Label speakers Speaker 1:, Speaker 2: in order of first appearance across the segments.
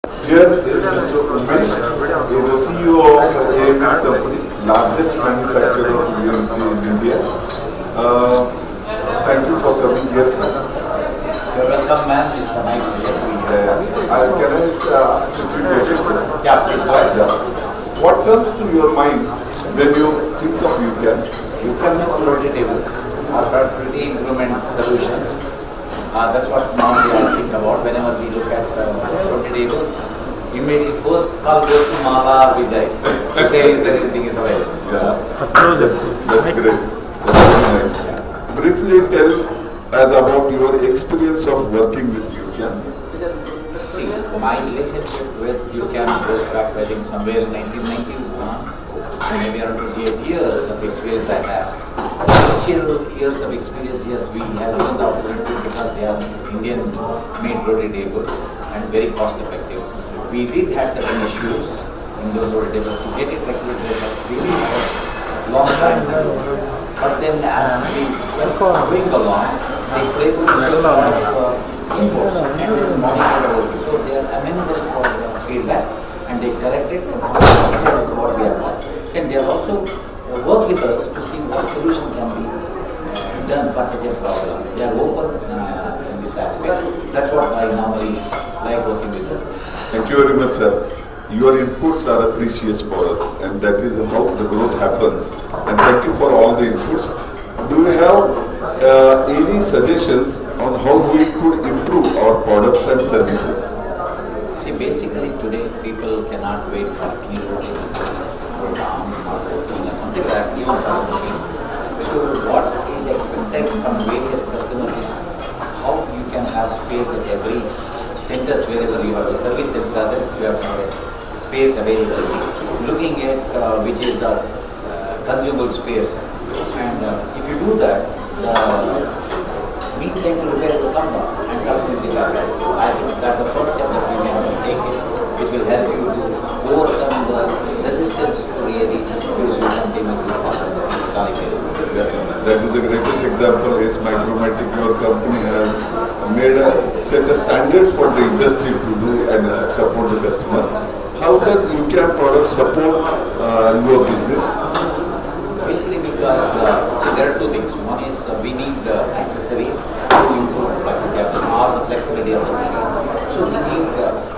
Speaker 1: Here is Mr. Umesh, he is the CEO of AMS company, largest manufacturer of UMC in India. Thank you for coming here, sir.
Speaker 2: You're welcome, man. It's a nice pleasure to be here.
Speaker 1: Can I ask you a few questions, sir?
Speaker 2: Yeah, please go ahead.
Speaker 1: Yeah. What comes to your mind when you think of UCAM?
Speaker 2: UCAM means rotary tables or productivity improvement solutions. That's what normally I think about whenever we look at rotary tables. Immediately first call goes to Mala or Vijay to say is there anything is available.
Speaker 1: Yeah, that's great. That's very nice. Yeah. Briefly tell us about your experience of working with UCAM.
Speaker 2: See, my relationship with UCAM goes back, I think, somewhere in 1991. Maybe around 28 years of experience I have. Initial years of experience, yes, we have given the opportunity because they are Indian-made rotary tables and very cost-effective. We did have certain issues in those rotary tables. To get it regulated, really had a long time. But then as we went going along, they play with a lot of keyboards and then monitor the rotary. So they are amended for feedback and they correct it and say what we have done. And they have also work with us to see what solution can be done for such a problem. They are open in this aspect. That's what I normally like working with them.
Speaker 1: Thank you very much, sir. Your inputs are precious for us, and that is how the growth happens. And thank you for all the inputs. Do you have any suggestions on how we could improve our products and services?
Speaker 2: See, basically today people cannot wait for any rotation program or working or something like that, even for a machine. So what is expected from various customers is how you can have space at every centers wherever you have the service centers are there, you have to have a space available. Looking at which is the consumable space, and if you do that, the mean time to repair will come down and customer will be happy. I think that's the first step that we may have to take it, which will help you to overcome the resistance to really use your container.
Speaker 1: That is the greatest example. Is Micromatic, your company has made set a standard for the industry to do and support the customer. How does UCAM product support your business?
Speaker 2: Basically because, see, there are two things. One is we need accessories to improve all the flexibility of the machines. So we need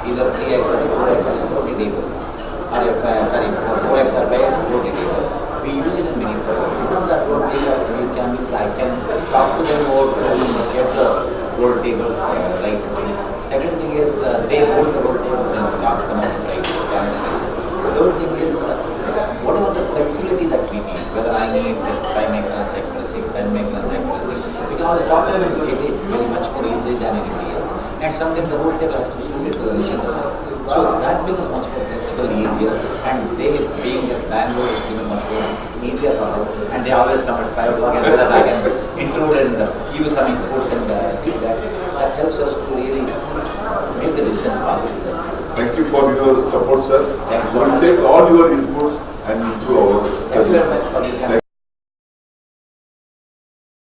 Speaker 2: either 3x or 4x rotary table, or 4x or 5x rotary table. We use it in many products. You know that rotary table you can use, I can talk to them about get the rotary tables right away. Second thing is they hold the rotary tables in stock some of the sites, standard sites. Third thing is whatever the flexibility that we need, whether I need 5 microns accuracy, 10 microns accuracy, we can always talk to them and get it very much more easily than anybody else. And sometimes the rotary table has to suit it to the machine. So that becomes much more flexible, easier, and they being at Bangalore is even much more easier for them. And they always come at 5 o'clock and say that I can intrude and give you some inputs and feedback. That helps us to really make the decision faster.
Speaker 1: Thank you for your support, sir.
Speaker 2: Thank you.
Speaker 1: We will take all your